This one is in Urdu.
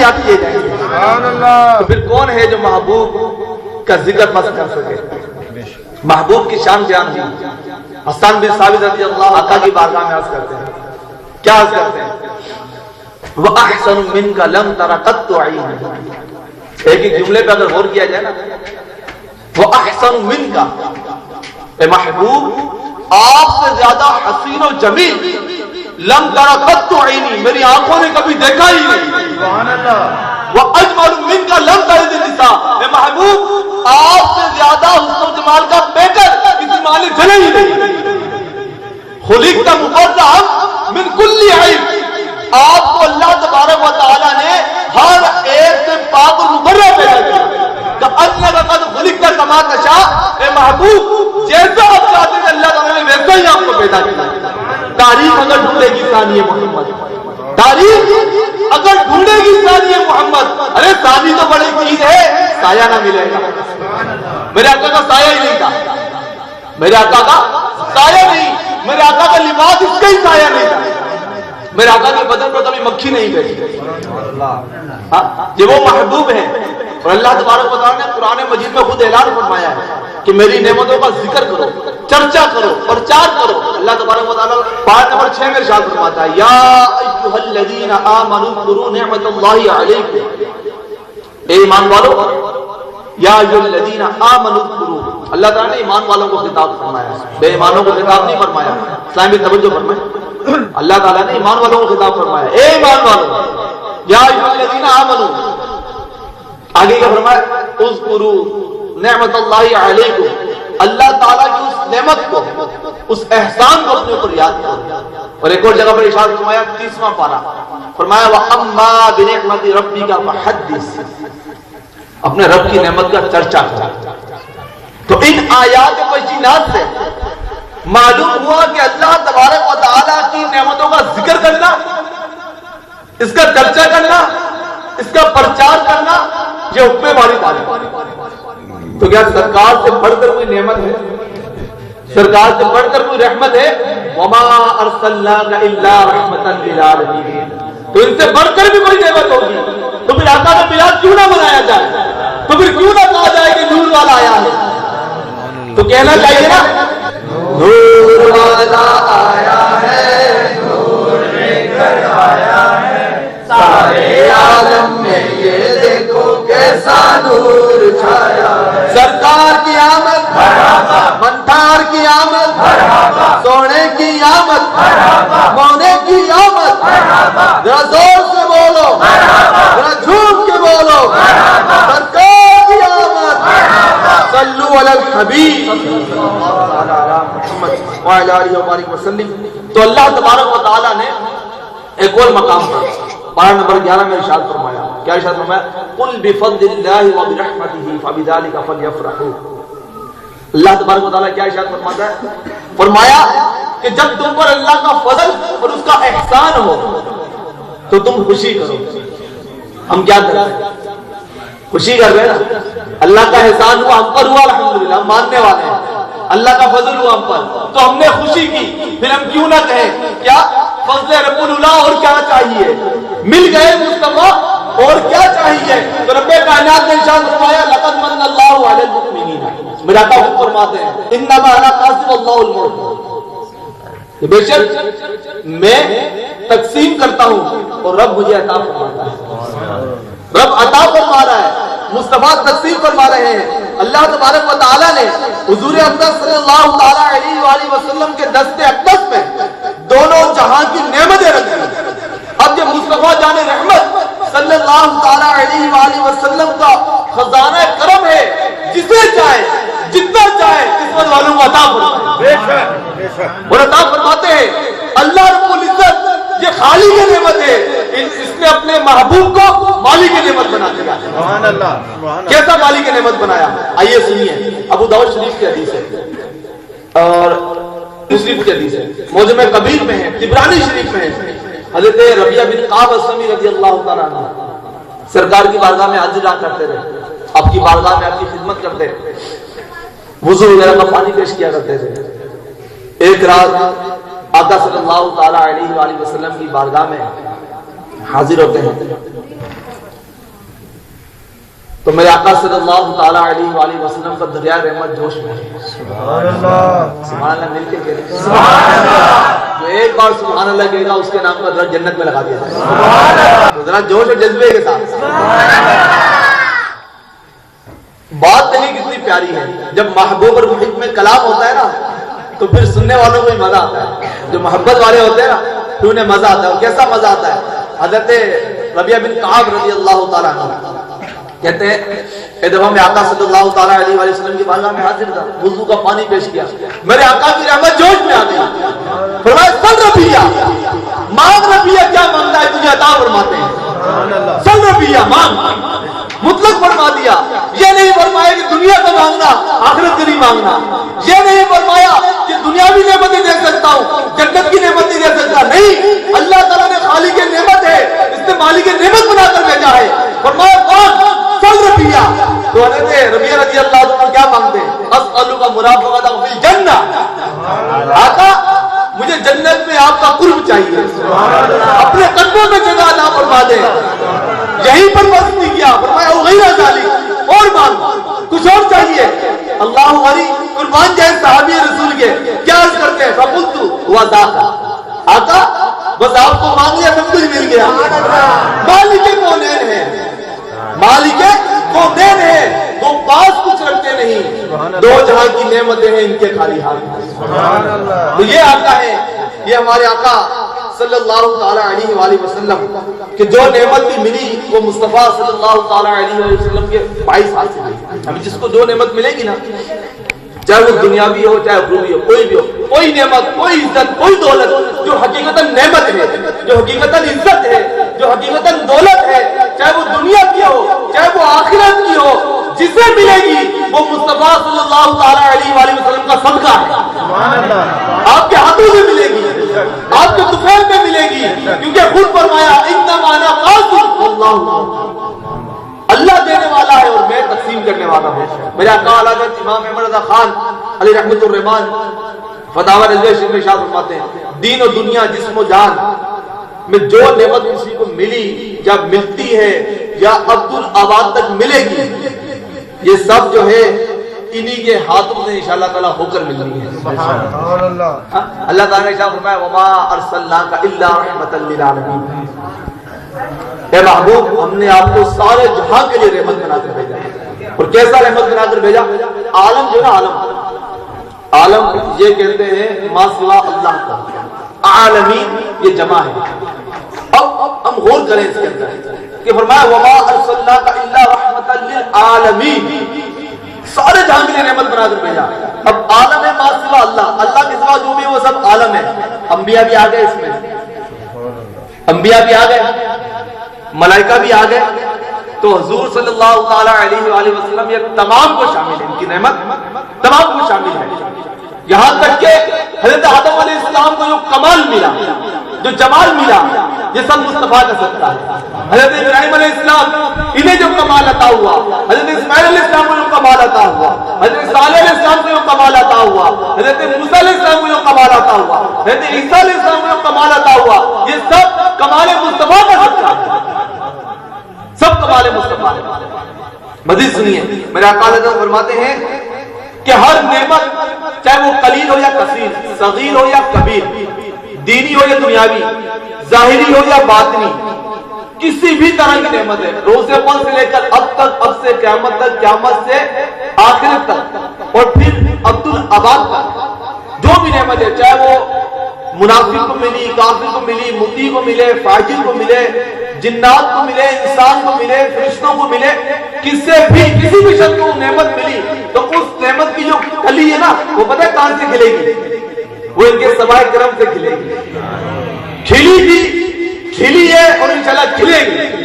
یاد کیے جائیں گے. تو پھر کون ہے جو محبوب کا ذکر مت کر سکے؟ محبوب کی شان بیان ہوئی. حسان بن ثابت رضی اللہ آقا کی بارگاہ میں عرض کرتے ہیں. کیا عرض کرتے ہیں؟ وَأَحْسَنُ مِنْكَ لَمْ تَرَ قَطُّ عَيْنٌ. ایک ایک جملے پہ اگر غور کیا جائے نا، وَأَحْسَنُ مِنْكَ، اے محبوب آپ سے زیادہ حسین و جمیل لم تر قط عینی، میری آنکھوں نے کبھی دیکھا ہی نہیں. سبحان اللہ. وَأَجْمَلُ مِنْكَ لَمْ تَلِدِ النِّسَاء، اے محبوب آپ سے زیادہ حسن و جمال کا پیکر کسی ماں نے جنے ہی نہیں. خُلِقْتَ مُبَرَّأً مِنْ كُلِّ عیب، آپ کو اللہ تبارک و تعالیٰ نے ہر ایک سے پاک و مبرہ پیدا کیا. کأنک قد خلقت کما تشاء، اے محبوب جیسا آپ چاہتے ہیں اللہ تعالیٰ نے ویسا ہی آپ کو پیدا کیا. تاریخ اگر ڈھونڈے گی ثانی محمد، تاریخ اگر ڈھونڈے گی ثانی محمد، ارے ثانی تو بڑی چیز ہے، سایہ نہ ملے گا. میرے آقا کا سایہ ہی نہیں تھا، میرے آقا کا سایہ نہیں، میرے آقا کا لباس اس کا ہی سایہ نہیں تھا، میرے آقا کے بدن پر کبھی مکھی نہیں بیٹھی. یہ وہ محبوب ہے. اور اللہ تبارک و تعالیٰ نے قرآن مجید میں خود اعلان فرمایا ہے کہ میری نعمتوں کا ذکر کرو، چرچا کرو، پرچار کرو. اللہ تبارک و تعالیٰ پارہ نمبر 6 میں ارشاد فرماتا ہے، یا ایھا الذین آمنوا اذکروا نعمت اللہ علیکم. اے ایمان والو، یا ایھا الذین آمنوا اذکروا، اللہ تعالیٰ نے ایمان والوں کو خطاب فرمایا، بے ایمانوں کو خطاب نہیں فرمایا. اسلامی توجہ فرمائیں، اللہ تعالیٰ نے ایمان والوں کو خطاب فرمایا، اے ایمان والو، یا ایھا الذین آمنوا. آگے کیا فرمایا؟ اذکروا نعمت اللہ علیکم، اللہ تعالیٰ کی اس نعمت کو، اس احسان کو اپنے اوپر یاد کرو. اور ایک اور جگہ پر ارشاد فرمایا 30واں پارہ، فرمایا وَأَمَّا بِنِعْمَتِ رَبِّكَ فَحَدِّثْ، اپنے رب کی نعمت کا چرچا کرو. تو ان آیات بینات سے معلوم ہوا کہ اللہ تبارک و تعالیٰ کی نعمتوں کا ذکر کرنا، اس کا چرچا کرنا، اس کا پرچار کرنا، یہ حکم باری تعلیم. تو کیا سرکار سے بڑھ کر کوئی نعمت ہے؟ سرکار سے بڑھ کر کوئی رحمت ہے؟ وَمَا أَرْسَلْنَاكَ إِلَّا رَحْمَةً لِلْعَالَمِينَ. تو ان سے بڑھ کر بھی کوئی نعمت ہوگی تو پھر آقا کا میلاد کیوں نہ منایا جائے؟ تو پھر کیوں نہ کہا جائے کہ نور والا آیا ہے؟ تو کہنا چاہیے نا، نور والا آیا ہے، نور لے کر آیا ہے، سارے عالم میں یہ دیکھو کیسا نور چھایا ہے. سرکار کی آمد، منتار کی آمد، سونے کی آمد، مونے کی آمد. ذرا زور سے بولو، ذرا جھوم کے بولو، سرکار کی آمد. صلو علی الحبیب محمد وعلی آلہ وبارک وسلم. تو اللہ تبارک و تعالیٰ نے ایک اور مقام پر پارہ نمبر 11 میں ارشاد فرمایا. کیا ارشاد فرمایا؟ قل بفضل اللہ وبرحمتہ فبذلک فلیفرحوا. اللہ تبارک و تعالیٰ کیا ارشاد فرماتا ہے؟ فرمایا کہ جب تم پر اللہ کا فضل اور اس کا احسان ہو تو تم خوشی کرو. ہم کیا کر رہے ہیں؟ خوشی کر رہے ہیں نا. اللہ کا احسان ہوا ہم پر، ہوا الحمدللہ، ہم ماننے والے ہیں. اللہ کا فضل ہوا ہم پر تو ہم نے خوشی کی. پھر ہم کیوں نہ کہیں کیا فضل رب اللہ، اور کیا چاہیے؟ مل گئے مصطفیٰ، اور کیا چاہیے؟ تو رب کائنات نے ارشاد فرمایا لقد من اللہ علی المؤمنین. میرا آقا فرماتے ہیں انما انا قاسم اللہ الملک، بے شک میں تقسیم کرتا ہوں اور رب مجھے عطا فرماتا ہے. رب عطا فرما رہا ہے، مصطفیٰ تقسیم فرما رہے ہیں. اللہ تبارک و تعالیٰ نے حضور اقدس صلی اللہ تعالیٰ علیہ وآلہ وسلم کے دست اقدس میں دونوں جہاں کی نعمتیں رکھی. اب یہ مصطفیٰ جان رحمت صلی اللہ تعالیٰ علیہ وآلہ وسلم کا خزانہ کرم ہے. جسے چاہے جتنا چاہے قسمت والوں کو عطا فرمائے اور عطا فرماتے ہیں. اللہ رب العزت یہ خالی کی نعمت ہے، اس نے اپنے محبوب کو مالی کی نعمت بنا دیا. سبحان اللہ. کیسا مالی کی نعمت بنایا؟ آئیے سنیے. ابو داؤد شریف کی حدیث ہے اور مسلم کی حدیث ہے، معجم کبیر میں ہے، طبرانی شریف میں ہے. حضرت ربیعہ بن قعب اسلمی رضی اللہ تعالیٰ عنہ سرکار کی بارگاہ میں حاضر رہا کرتے رہے. آپ کی بارگاہ میں آپ کی خدمت کرتے، وضو وغیرہ کا پانی پیش کیا کرتے تھے. ایک رات آقا صلی اللہ تعالیٰ علیہ وآلہ وسلم کی بارگاہ میں حاضر ہوتے ہیں. تو میرے آقا صلی اللہ تعالیٰ علیہ وآلہ وسلم کا دریا رحمت جوش میں ہے. سبحان اللہ مل کے کہہ رہے جو ایک بار سبحان اللہ کہے گا اس کے نام کا درخت جنت میں لگا دیا جائے. ذرا جوش اور جذبے کے ساتھ. بات نہیں کتنی پیاری ہے. جب محبوب اور محب میں کلام ہوتا ہے نا تو پھر سننے والوں کو بھی مزہ آتا ہے. جو محبت والے ہوتے ہیں نا پھر انہیں مزہ آتا ہے. اور کیسا مزہ آتا ہے؟ حضرت ربیعہ بن کعب رضی اللہ تعالیٰ عنہ کہتے ہیں ایک دفعہ میں آقا صلی اللہ تعالیٰ علیہ وآلہ وسلم کی بارگاہ میں حاضر تھا. وضو کا پانی پیش کیا. میرے آقا کی رحمت جوش میں آ گئی. فرمایا سل ربیعہ مانگ. ربیعہ کیا مانگتا ہے تجھے عطا فرماتے ہیں. سل ربیعہ مانگ. مطلق فرما دیا. یہ نہیں فرمایا کہ دنیا کا مانگنا آخرت کا نہیں مانگنا. یہ نہیں فرمایا کہ دنیاوی نعمتیں دے سکتا ہوں جنت کی نعمتیں دے سکتا. نہیں, اللہ تعالیٰ نے خالق نعمت ہے اس نے مالک نعمت بنا کر بھیجا ہے. فرمایا کون؟ سل ربیعہ. تو حضرت ربیعہ رضی اللہ عنہ کیا مانگتے ہیں؟ اسألک مرافقۃ فی الجنہ. آقا مجھے جنت میں آپ کا قرب چاہیے. اپنے قدموں میں جگہ عطا فرما دے. یہیں پر بس نہیں کیا. فرمایا غیر ذالک اور مانگ کچھ اور چاہیے. اللہ علی قربان جائے صحابی رسول کے کیا عرض کرتے ہیں؟ فقلت وذاک. آقا بس آپ کو مانگ لیا سب کچھ مل گیا. مالک کونین ہے. مالک کونین ہے. وہ پاس کچھ رکھتے نہیں. دو جہاں کی نعمتیں ہیں ان کے خالی ہاتھ. تو یہ آقا ہے, یہ ہمارے آقا صلی اللہ تعالیٰ علیہ وآلہ وسلم کہ جو نعمت بھی ملی وہ مصطفیٰ صلی اللہ تعالیٰ علیہ وآلہ وسلم کے 22 سال سے ملی. ابھی جس کو جو نعمت ملے گی نا, چاہے وہ دنیاوی ہو چاہے اخروی ہو, کوئی بھی ہو, کوئی نعمت کوئی عزت کوئی دولت جو حقیقتاً نعمت ہے, جو حقیقتاً عزت ہے, جو حقیقتاً دولت ہے, چاہے وہ دنیا کی ہو چاہے وہ آخرت کی ہو, جسے ملے گی وہ مصطفیٰ صلی اللہ تعالیٰ علیہ وآلہ وسلم کا صدقہ ہے. آپ کے ہاتھوں سے ملے گی, آپ کے طفیل میں ملے گی, کیونکہ خود فرمایا انما انا قاسم واللہ, اللہ دینے والا ہے اور میں تقسیم کرنے والا ہوں. میرے آقا حضرت امام احمد رضا خان علی رحمۃ الرحمان فتاوی رضویہ شریف میں ارشاد فرماتے ہیں دین و دنیا جسم و جان میں جو نعمت کسی کو ملی یا ملتی ہے یا عبدالآباد تک ملے گی, یہ سب جو ہے انہی کے ہاتھوں سے انشاءاللہ تعالیٰ ہو کر ملنی ہے. سبحان اللہ. اللہ تعالیٰ نے ارشاد فرمایا وما ارسلناک الا رحمۃ للعالمین. اے محبوب ہم نے آپ کو سارے جہاں کے لیے رحمت بنا کر بھیجا. اور کیسا رحمت بنا کر بھیجا؟ عالم جو نا عالم یہ کہتے ہیں ما سوا اللہ کا. عالمین یہ جمع ہے. اب ہم غور کریں اس کے اندر کہ فرمایا وما ارسلناک الا رحمۃ للعالمین, سارے جہاں کے لیے رحمت بنا کر بھیجا. اب عالم ہے ما سوا اللہ, اللہ کے سوا جو بھی وہ سب عالم ہے. انبیاء بھی آ گئے اس میں, انبیاء بھی آ گئے, ملائکہ بھی آ گئے. تو حضور صلی اللہ تعالیٰ علیہ وآلہ وسلم یہ تمام کو شامل ہے, ان کی نعمت تمام کو شامل ہے. یہاں تک کہ حضرت آدم علیہ السلام کو جو کمال ملا, جو جمال ملا, یہ سب مصطفیٰ کا صدقہ ہے. حضرت ابراہیم علیہ السلام انہیں جو کمال عطا ہوا, حضرت اسماعیل علیہ السلام کو جو کمال عطا ہوا, حضرت صالح علیہ السلام کو جو کمال عطا ہوا, حضرت موسیٰ علیہ السلام کو جو کمال عطا ہوا, حضرت عیسیٰ علیہ السلام کو جو کمال عطا ہوا, یہ سب کمال مصطفیٰ کا صدقہ ہے. سب کمال مصطفیٰ. مزید سنیے, میرے آقا علیہ السلام فرماتے ہیں کہ ہر نعمت چاہے وہ قلیل ہو یا کثیر, صغیر ہو یا کبیر, دینی ہو یا دنیاوی, ظاہری ہو یا باطنی, کسی بھی طرح کی نعمت ہے, روز اول سے لے کر اب تک, اب سے قیامت تک, قیامت سے آخرت تک, اور پھر عبدالآباد تک جو بھی نعمت ہے, چاہے وہ منافق کو ملی, کافر کو ملی, متی کو ملے, فاجر کو ملے, جنات کو ملے, انسان کو ملے, فرشتوں کو ملے, کسی بھی شخص کو نعمت ملی تو اس نعمت کی جو کلی ہے نا وہ پتہ ہے کہاں سے کھلے گی؟ وہ ان کے سوائے کرم سے کھلے گی. کھلی ہے اور انشاءاللہ کھلے گی.